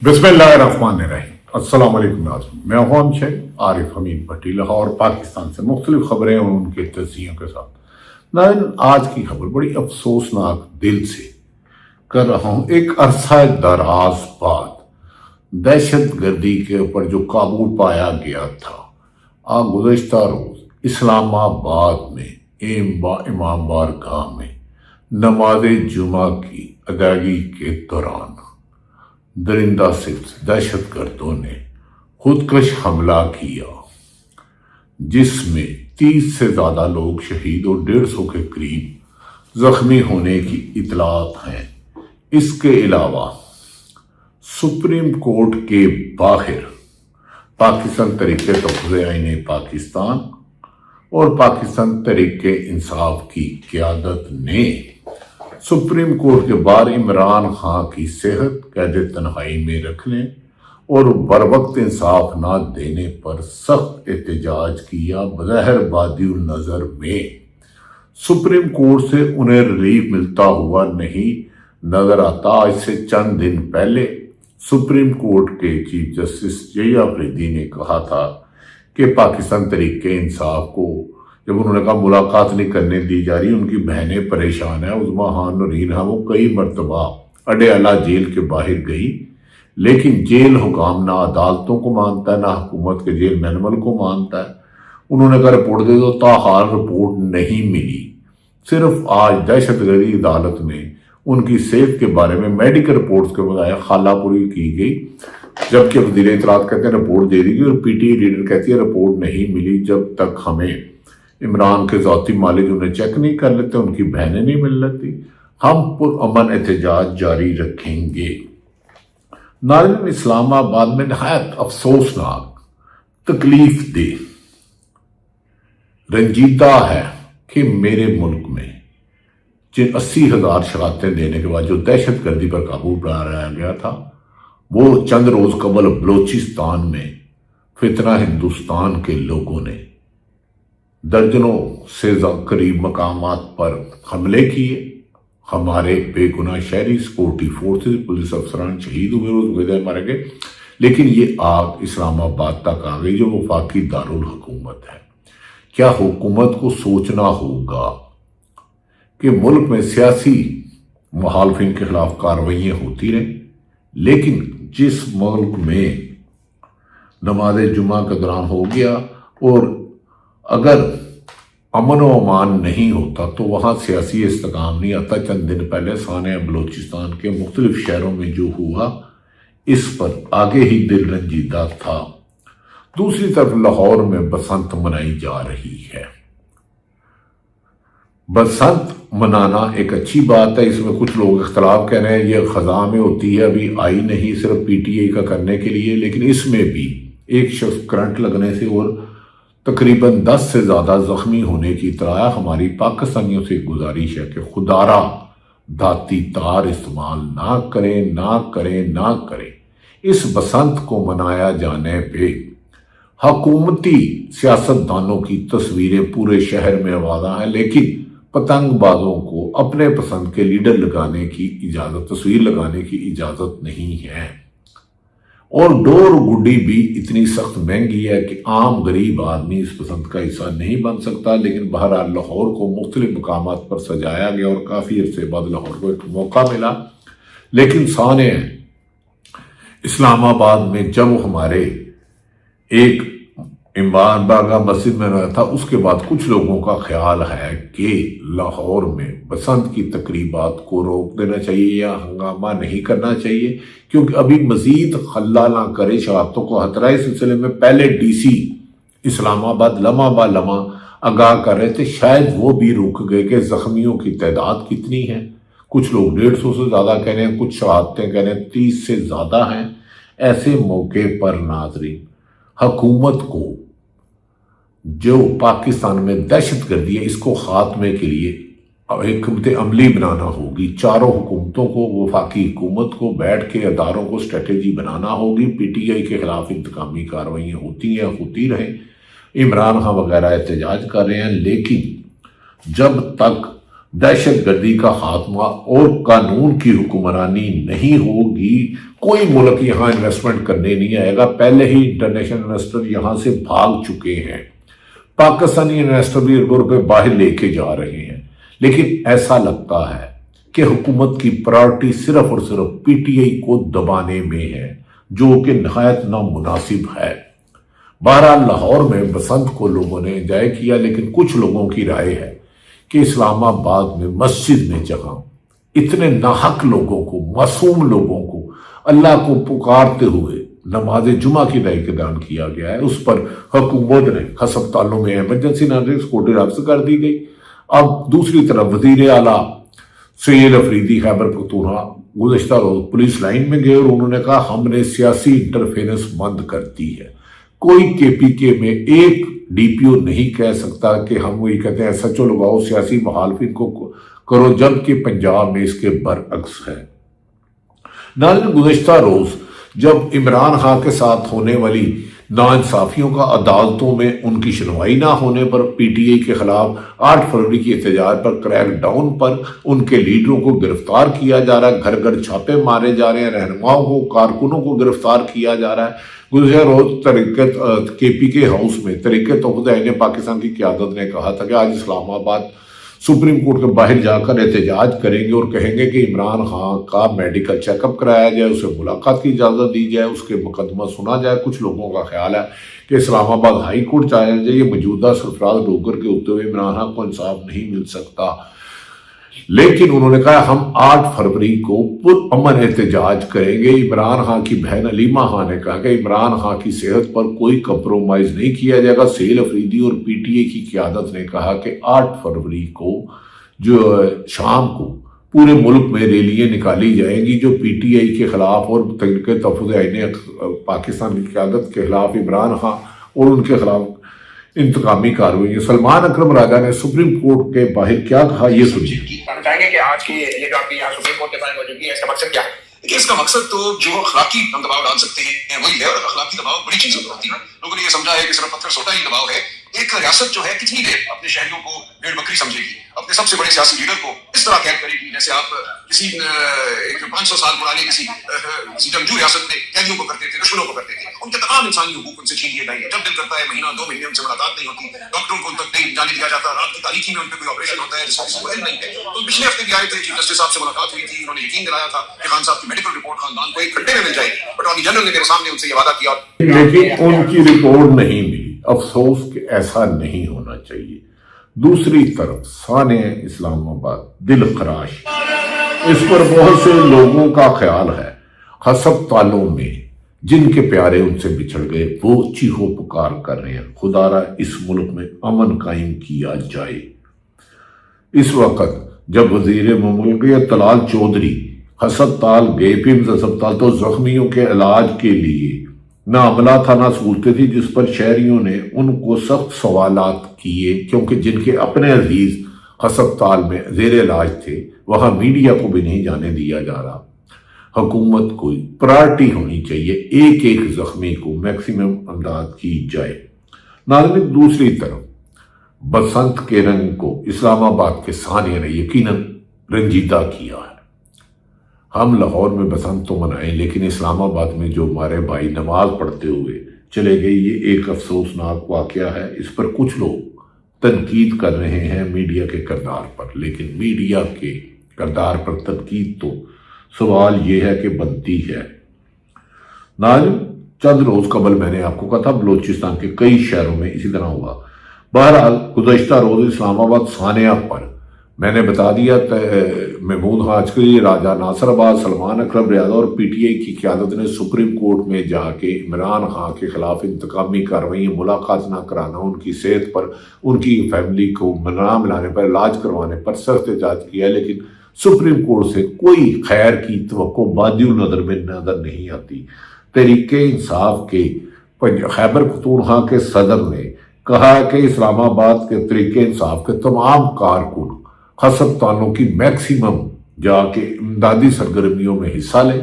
बिस्मिल्लाहिर्रहमानिर्रहीम। अस्सलाम वालेकुम नाज़रीन, मैं हूं हम शेख आरिफ हमीद भट्टी लाहौर पाकिस्तान से मुख्तलिफ खबरें और उनके तज्जियों के साथ। नाज़रीन, आज की खबर बड़ी अफसोसनाक दिल से कर रहा हूं। एक अरसा दराज बाद दहशत गर्दी के ऊपर जो काबू पाया गया था, गुज़श्ता रोज इस्लामाबाद में इमाम बारगाह में नमाज जुमा की अदायगी के दौरान दरिंदा सिर्फ दहशतगर्दों ने खुदकश हमला किया, जिसमें 30 से ज्यादा लोग शहीद और 150 के करीब जख्मी होने की इतलात हैं। इसके अलावा सुप्रीम कोर्ट के बाहर पाकिस्तान तहरीक तहफ़्फ़ुज़-ए-आईन पाकिस्तान और पाकिस्तान तहरीक इंसाफ की क़यादत ने सुप्रीम कोर्ट के बाहर इमरान खान की सेहत कैद तन्हाई में रखने और बरवक्त इंसाफ ना देने पर सख्त एहतजाज किया। बज़ाहिर बादिउल नज़र में सुप्रीम कोर्ट से उन्हें रिलीफ मिलता हुआ नहीं नजर आता। आज से चंद दिन पहले सुप्रीम कोर्ट के चीफ जस्टिस जे अफरीदी ने कहा था कि पाकिस्तान तहरीक इंसाफ को जब उन्होंने कहा मुलाकात नहीं करने दी जा रही, उनकी बहनें परेशान है, उज़्मा खान नूरीन है, वो कई मरतबा अडयाला जेल के बाहर गई, लेकिन जेल हुकाम ना अदालतों को मानता है ना हुकूमत के जेल मैनुअल को मानता है। उन्होंने कहा रिपोर्ट दे दो, ताहाल रिपोर्ट नहीं मिली। सिर्फ आज दहशतगर्दी अदालत में उनकी सेहत के बारे में मेडिकल रिपोर्ट्स के बजाय खालापुरी की गई, जबकि वज़ीर इत्तलात कहते हैं रिपोर्ट दे दी और पीटीआई लीडर कहती है रिपोर्ट नहीं मिली जब तक हमें इमरान के ज़ाती मालिक उन्हें चेक नहीं कर लेते, उनकी बहनें नहीं मिल लेती। हम पुरअमन एहतजाज जारी रखेंगे। नाज़रीन, इस्लामाबाद में नहायत अफसोसनाक तकलीफ दे रंजीदा है कि मेरे मुल्क में जिन 80,000 शहादतें देने के बाद जो दहशत गर्दी पर काबू पाया गया था, वो चंद रोज कबल बलोचिस्तान में फितना हिंदुस्तान के लोगों ने दर्जनों से करीब मकामात पर हमले किए। हमारे बेगुनाह शहरी, सिक्योरिटी फोर्सेस, पुलिस अफसरान शहीद हुए, रोज मारे गए, लेकिन ये आग इस्लामाबाद तक आ गई जो वफाकी दारुल हुकूमत है। क्या हुकूमत को सोचना होगा कि मुल्क में सियासी मुखालफिन के खिलाफ कार्रवाइयाँ होती रहें, लेकिन जिस मुल्क में नमाज जुमा का दौरान हो गया और अगर अमन व अमान नहीं होता तो वहाँ सियासी इस्तेकाम नहीं आता। चंद दिन पहले सानिया बलोचिस्तान के मुख्तलिफ शहरों में जो हुआ, इस पर आगे ही दिल रंजीदा था। दूसरी तरफ लाहौर में बसंत मनाई जा रही है। बसंत मनाना एक अच्छी बात है, इसमें कुछ लोग इख्तलाफ कह रहे हैं ये खज़ां में होती है, अभी आई नहीं सिर्फ पीटीआई का करने के लिए, लेकिन इसमें भी एक शख्स करंट लगने से और तकरीबन 10 से ज़्यादा जख्मी होने की इत्तला। हमारी पाकिस्तानियों से गुजारिश है कि खुदारा धाती तार इस्तेमाल ना करें, ना करें, ना करें। इस बसंत को मनाया जाने पे हुकूमती सियासतदानों की तस्वीरें पूरे शहर में आवाज़ा हैं, लेकिन पतंगबाजों को अपने पसंद के लीडर लगाने की इजाज़त, तस्वीर लगाने की इजाज़त नहीं है। और डोर गुड्डी भी इतनी सख्त महंगी है कि आम गरीब आदमी इस पसंद का हिस्सा नहीं बन सकता। लेकिन बहरहाल लाहौर को मुख्तलिफ मकामात पर सजाया गया और काफ़ी अरसे बाद लाहौर को एक मौका मिला। लेकिन साने इस्लामाबाद में जब हमारे एक इमाम बारगाह मस्जिद में रहा था, उसके बाद कुछ लोगों का ख्याल है कि लाहौर में बसंत की तकरीबात को रोक देना चाहिए या हंगामा नहीं करना चाहिए, क्योंकि अभी मजीद खल्ला ना करे शहादतों को खतरा। इस सिलसिले में पहले डीसी इस्लामाबाद लम्हा बा लम्हा आगाह कर रहे थे, शायद वो भी रुक गए कि जख्मियों की तादाद कितनी है। कुछ लोग 150 से ज़्यादा कह रहे हैं, कुछ शहादतें कह रहे हैं 30 से ज़्यादा हैं। ऐसे मौके पर नाज़रीन, हुकूमत को जो पाकिस्तान में दहशत गर्दी है, इसको खात्मे के लिए हिकमत अमली बनाना होगी। चारों हुकूमतों को, वफाकी हुकूमत को बैठ के अदारों को स्ट्रेटेजी बनाना होगी। पीटीआई के खिलाफ इंतकामी कार्रवाइयाँ होती हैं, होती रहें। इमरान खान वगैरह एहतजाज कर रहे हैं, लेकिन जब तक دہشت گردی کا خاتمہ اور قانون کی حکمرانی نہیں ہوگی، کوئی ملک یہاں انویسٹمنٹ کرنے نہیں آئے گا۔ پہلے ہی انٹرنیشنل انویسٹر یہاں سے بھاگ چکے ہیں، پاکستانی انویسٹر بھی اربوں روپے باہر لے کے جا رہے ہیں۔ لیکن ایسا لگتا ہے کہ حکومت کی پرائرٹی صرف اور صرف پی ٹی آئی کو دبانے میں ہے، جو کہ نہایت نامناسب ہے۔ بہرحال لاہور میں بسنت کو لوگوں نے انجوائے کیا، لیکن کچھ لوگوں کی رائے ہے کہ اسلام آباد میں مسجد میں جہاں اتنے ناحق لوگوں کو، معصوم لوگوں کو اللہ کو پکارتے ہوئے نماز جمعہ کی ادائیگی کا اعلان کیا گیا ہے، اس پر حکومت نے ہسپتالوں میں ایمرجنسی نرسنگ سکیورٹی رفض کر دی گئی۔ اب دوسری طرف وزیر اعلیٰ سید افریدی خیبر پختونخوا گزشتہ روز پولیس لائن میں گئے اور انہوں نے کہا ہم نے سیاسی انٹرفیرنس بند کر دی ہے۔ کوئی کے پی کے میں ایک ڈی پی او نہیں کہہ سکتا کہ ہم وہی کہتے ہیں سچو لگاؤ سیاسی مخالفین کو کرو، جبکہ پنجاب میں اس کے برعکس ہے۔ ناظرین، گزشتہ روز جب عمران خان کے ساتھ ہونے والی ناانصافیوں کا عدالتوں میں ان کی سنوائی نہ ہونے پر پی ٹی آئی کے خلاف 8 فروری کی احتجاج پر کریک ڈاؤن پر ان کے لیڈروں کو گرفتار کیا جا رہا ہے، گھر گھر چھاپے مارے جا رہے ہیں، رہنماؤں کو، کارکنوں کو گرفتار کیا جا رہا ہے۔ گزشتہ روز کے پی کے ہاؤس میں تحریک توحید آئین پاکستان کی قیادت نے کہا تھا کہ آج اسلام آباد سپریم کورٹ کے باہر جا کر احتجاج کریں گے اور کہیں گے کہ عمران خان کا میڈیکل چیک اپ کرایا جائے، اسے ملاقات کی اجازت دی جائے، اس کے مقدمہ سنا جائے۔ کچھ لوگوں کا خیال ہے کہ اسلام آباد ہائی کورٹ چاہے جائے، یہ موجودہ سرفراز ڈوگر کے ہوتے ہوئے عمران خان کو انصاف نہیں مل سکتا۔ لیکن انہوں نے کہا ہم 8 فروری کو پرامن احتجاج کریں گے۔ عمران خان کی بہن علیمہ خان نے کہا کہ عمران خان کی صحت پر کوئی کمپرومائز نہیں کیا جائے گا۔ سہیل افریدی اور پی ٹی آئی کی قیادت نے کہا کہ 8 فروری کو جو شام کو پورے ملک میں ریلیاں نکالی جائیں گی جو پی ٹی آئی کے خلاف اور تحریک تحفظ آئین پاکستان کی قیادت کے خلاف، عمران خان اور ان کے خلاف انتقامی کارروائی۔ سلمان اکرم راجہ نے سپریم کورٹ کے باہر کیا کہا، یہ سنیے۔ ہم چاہیں گے کہ آج کی یہ جو آپ کی یہاں سپریم کورٹ کے باہر موجودگی ہے، اس کا مقصد کیا ہے؟ دیکھیے، اس کا مقصد تو جو اخلاقی ہم دباؤ ڈال سکتے ہیں وہی ہے، اور اخلاقی دباؤ بڑی چیز ہوتی ہے۔ لوگوں نے یہ سمجھا ہے کہ صرف پتھر سوٹا ہی دباؤ ہے۔ ایک ریاست جو ہے کتنی دیر اپنے شہریوں کو بھیڑ بکری سمجھے گی، اپنے سب سے بڑے سیاسی لیڈر کو اس طرح قید کرے گی جیسے آپ کسی 500 سال پرانے کسی جنگجو ریاست میں قیدیوں کو کرتے تھے، دشمنوں کو کرتے تھے۔ ان کے تمام انسانی حقوق ان سے چھین لیے گئے ہیں۔ جب دل کرتا ہے مہینہ 2 مہینے ان سے ملاقات نہیں ہوتی، ڈاکٹروں کو ان تک نہیں جانے دیا جاتا، رات کی تاریکی میں ان پہ کوئی آپریشن ہوتا ہے جس کا کسی کو علم نہیں ہے۔ تو پچھلے ہفتے بھی آئے تھے، چیف جسٹس صاحب سے ملاقات ہوئی تھی، انہوں نے یقین دلایا تھا کہ خان صاحب کی میڈیکل رپورٹ خاندان کو 1 گھنٹے میں مل جائے گی۔ اٹارنی جنرل نے میرے سامنے ان سے یہ وعدہ کیا، لیکن ان کی رپورٹ نہیں ملی۔ افسوس کہ ایسا نہیں ہونا چاہیے۔ دوسری طرف ثانیہ اسلام آباد دل خراش، اس پر بہت سے لوگوں کا خیال ہے ہسپتالوں میں جن کے پیارے ان سے بچھڑ گئے وہ چیخو پکار کر رہے ہیں خدا را اس ملک میں امن قائم کیا جائے۔ اس وقت جب وزیر مملکت طلال چودھری ہسپتال گئے، پیمز ہسپتال، تو زخمیوں کے علاج کے لیے نہ عملہ تھا نہ سہولتیں تھی، جس پر شہریوں نے ان کو سخت سوالات کیے، کیونکہ جن کے اپنے عزیز ہسپتال میں زیر علاج تھے وہاں میڈیا کو بھی نہیں جانے دیا جا رہا۔ حکومت کو پرائرٹی ہونی چاہیے، ایک ایک زخمی کو میکسیمم امداد کی جائے۔ ناظرین، دوسری طرف بسنت کے رنگ کو اسلام آباد کے ثانیہ نے یقیناً رنجیدہ کیا ہے۔ ہم لاہور میں بسنت تو منائیں، لیکن اسلام آباد میں جو ہمارے بھائی نماز پڑھتے ہوئے چلے گئے، یہ ایک افسوسناک واقعہ ہے۔ اس پر کچھ لوگ تنقید کر رہے ہیں میڈیا کے کردار پر، لیکن میڈیا کے کردار پر تنقید تو سوال یہ ہے کہ بنتی ہے۔ ناظرین، چند روز قبل میں نے آپ کو کہا تھا بلوچستان کے کئی شہروں میں اسی طرح ہوا۔ بہرحال گزشتہ روز اسلام آباد ثانیہ پر میں نے بتا دیا محمود حاجقی، راجہ ناصر آباد، سلمان اکرم ریاض اور پی ٹی آئی کی قیادت نے سپریم کورٹ میں جا کے عمران خان کے خلاف انتقامی کارروائیاں، ملاقات نہ کرانا، ان کی صحت پر، ان کی فیملی کو نہ ملانے پر، علاج کروانے پر سخت احتجاج کیا، لیکن سپریم کورٹ سے کوئی خیر کی توقع بادی النظر میں نظر نہیں آتی۔ تحریک انصاف کے خیبر پختونخوا کے صدر نے کہا کہ اسلام آباد کے تحریک انصاف کے تمام کارکن ہسپتالوں کی میکسیمم جا کے امدادی سرگرمیوں میں حصہ لیں۔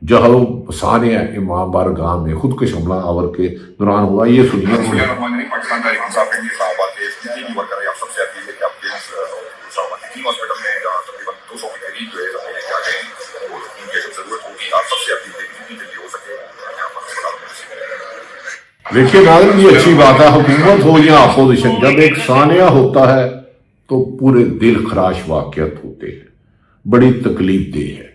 جہاں ثانیہ امام بارگاہ میں خودکش حملہ آور کے دوران ہوا، یہ سنیے۔ پاکستان کا امام صاحب کے اسلام آباد کے देखिए नाज़रीन, ये अच्छी बात है, हुकूमत हो या अपोजिशन, जब एक सानिया होता है तो पूरे दिल खराश वाक़यात होते हैं, बड़ी तकलीफ देह है।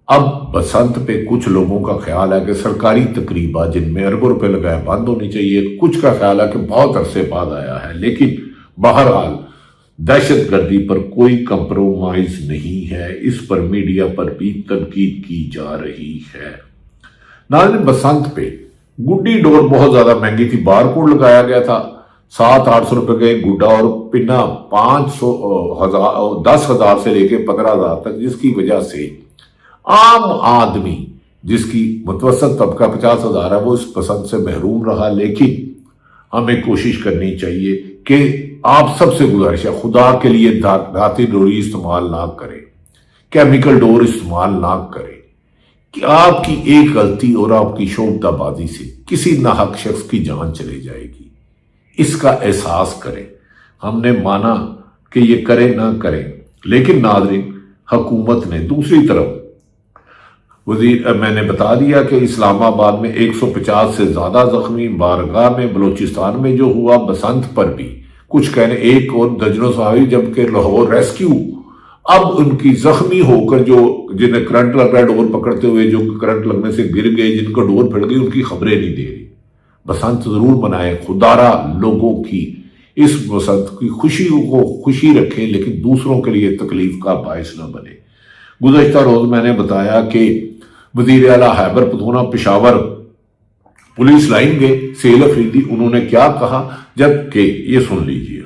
अब बसंत पे कुछ लोगों का ख्याल है कि सरकारी तकरीबा जिनमें अरबों रुपए लगाए बंद होनी चाहिए, कुछ का ख्याल है कि बहुत अरसे बाद आया है, लेकिन बहरहाल दहशत गर्दी पर कोई कंप्रोमाइज नहीं है, इस पर मीडिया पर भी तनकीद की जा रही है। नाज़रीन, बसंत पे गुड्डी डोर बहुत ज्यादा महंगी थी, बारकोड लगाया गया था, 700-800 रुपए का एक गुड्डा और पिन्ना 10,000 से लेके 15,000 तक, जिसकी वजह से आम आदमी जिसकी मुतवसत तबका 50,000 है वो इस पसंद से महरूम रहा। लेकिन हमें कोशिश करनी चाहिए कि आप सबसे गुजारिश है, खुदा के लिए धाती डोरी इस्तेमाल ना करें, केमिकल डोर इस्तेमाल ना करें कि आपकी एक गलती और आपकी शोबदाबाजी से किसी नाहक शख्स की जान चली जाएगी। इसका एहसास करें। हमने माना कि ये करें ना करें, लेकिन नाज़रीन, हुकूमत ने दूसरी तरफ मैंने बता दिया कि इस्लामाबाद में 150 से ज्यादा जख्मी, बारगाह में बलूचिस्तान में जो हुआ, बसंत पर भी कुछ कहने एक और दर्जनों सहावी, जबकि लाहौर रेस्क्यू अब उनकी जख्मी होकर जो जिन्हें करंट लग रहा है डोर पकड़ते हुए, जो करंट लगने से गिर गए, जिनको डोर फट गई, उनकी खबरें नहीं दे रही। बसंत जरूर मनाएं, खुदारा लोगों की इस बसंत की खुशी को खुशी रखें, लेकिन दूसरों के लिए तकलीफ का बायस न बने। गुज़श्ता रोज मैंने बताया कि वजीर आला खैबर पख्तूनख्वा पेशावर पुलिस लाइन गए, सेल अफरीदी, उन्होंने क्या कहा, जबकि ये सुन लीजिए।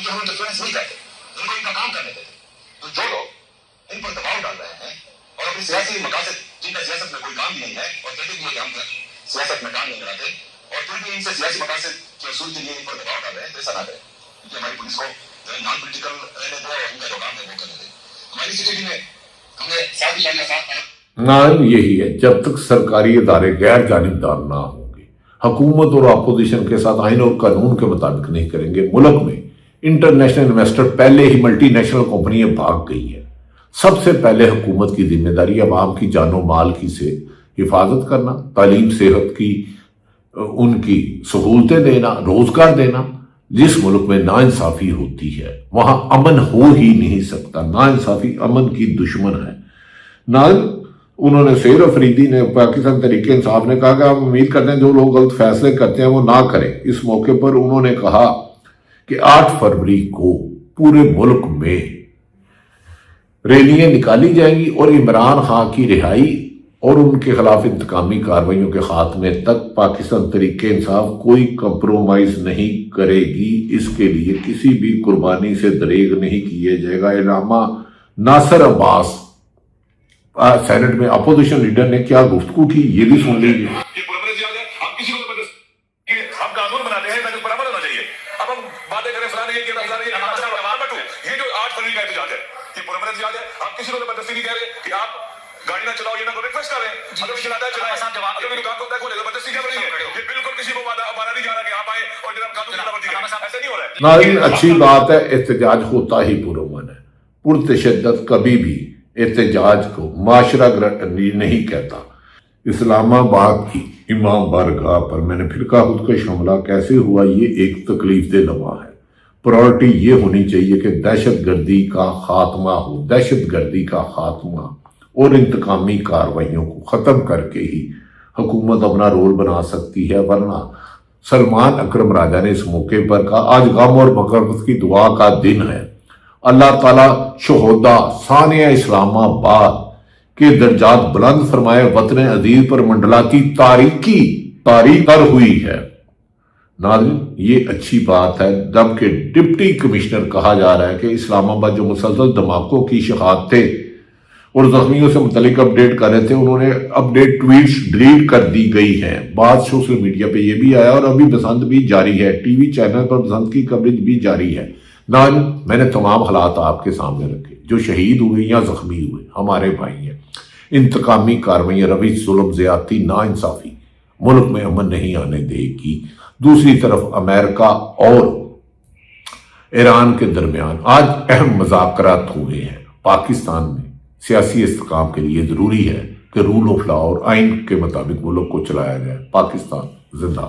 हम इंटरफेरेंस नहीं करते, उनको इनका काम करने देते। तो जो लोग इन पर दबाव डाल रहे हैं और अपनी सियासी मकासद, जिनका सियासत में कोई काम भी नहीं है और कहते भी है कि हम सियासत में काम नहीं कराते, और फिर भी इनसे सियासी मकासद के असूल के लिए इन पर दबाव डाल रहे हैं, तो ऐसा ना करें। क्योंकि हमारी पुलिस को नॉन पोलिटिकल रहने दो और उनका जो काम है वो करने दें। हमारी सिटी में हमने साथ ना यही है, जब तक सरकारी इदारे गैर जानिबदार ना होंगे, हुकूमत और अपोजिशन के साथ आइन और कानून के मुताबिक नहीं करेंगे, मुल्क में इंटरनेशनल इन्वेस्टर पहले ही मल्टी नेशनल कंपनियां भाग गई हैं। सबसे पहले हुकूमत की जिम्मेदारी अवाम की जानो माल की से हिफाजत करना, तालीम सेहत की उनकी सहूलतें देना, रोजगार देना। जिस मुल्क में नाइंसाफी होती है वहां अमन हो ही नहीं सकता। नाइंसाफी अमन की दुश्मन है। ना उन्होंने सेल अफरीदी ने, पाकिस्तान तरीके इंसाफ ने कहा कि हम उम्मीद करते हैं जो लोग गलत फैसले करते हैं वो ना करें। इस मौके पर उन्होंने कहा कि 8 फरवरी को पूरे मुल्क में रैलियां निकाली जाएंगी और इमरान खान की रिहाई और उनके खिलाफ इंतकामी कार्रवाइयों के खात्मे तक पाकिस्तान तरीके इंसाफ कोई कंप्रोमाइज नहीं करेगी। इसके लिए किसी भी कुर्बानी से दरेग नहीं किया जाएगा। इलामा नासिर अब्बास सेनेट में अपोजिशन लीडर ने क्या गुफ्तगू की, ये भी सुन लीजिए। किसी को जबरदस्ती नहीं कह रहे कि आप गाड़ी ना चलाओ, ये ना रिक्वेस्ट कर रहे हैं। अगर चलाता है चलाए, अगर दुकान को खोले, जबरदस्ती क्या नहीं है। ये बिल्कुल किसी को माना नहीं जा रहा कि आप आए और जनाब कानून की खिलाफवर्जी करें, ऐसा नहीं हो रहा है। नाज़रीन, अच्छी बात है, एहतजाज होता ही पुरअमन है। पुरतशद्दद कभी भी एहतजाज को माशरा नहीं कहता। इस्लामाबाद की इमाम बारगाह पर मैंने फिरका खुदकश हमला कैसे हुआ, ये एक तकलीफ दे लम्हा है। प्रायोरिटी ये होनी चाहिए कि दहशत गर्दी का खात्मा हो, दहशत गर्दी का खात्मा और इंतकामी कार्रवाइयों को ख़त्म करके ही हुकूमत अपना रोल बना सकती है। वरना सलमान अकरम राजा ने इस मौके पर कहा, आज गम और मगफरत की दुआ का दिन है। अल्लाह ताला शहोदा सानिया इस्लामाबाद के दर्जात बुलंद फरमाए। वतन अजीज पर मंडलाती तारीख तर हुई है। नाज़रीन, ये अच्छी बात है। जबकि डिप्टी कमिश्नर कहा जा रहा है कि इस्लामाबाद जो मुसलसल धमाकों की शहादतें और जख्मियों से मुतलिक अपडेट कर रहे थे, उन्होंने अपडेट ट्वीट्स डिलीट कर दी गई हैं। बात सोशल मीडिया पे ये भी आया और अभी बसंत भी जारी है। टीवी चैनल पर बसंत की कवरेज भी जारी है। नाज़रीन, मैंने तमाम हालात आपके सामने रखे। जो शहीद हुए या जख्मी हुए हमारे भाई हैं। इंतकामी कार्रवाइयां, रविश, जुल्म, ज्यादती, नाइंसाफी मुल्क में अमन नहीं आने देगी। दूसरी तरफ अमेरिका और ایران کے درمیان آج اہم مذاکرات ہوئے ہیں۔ پاکستان میں سیاسی استحکام کے لیے ضروری ہے کہ رول آف لا اور آئین کے مطابق ملک کو چلایا جائے۔ پاکستان زندہ باد۔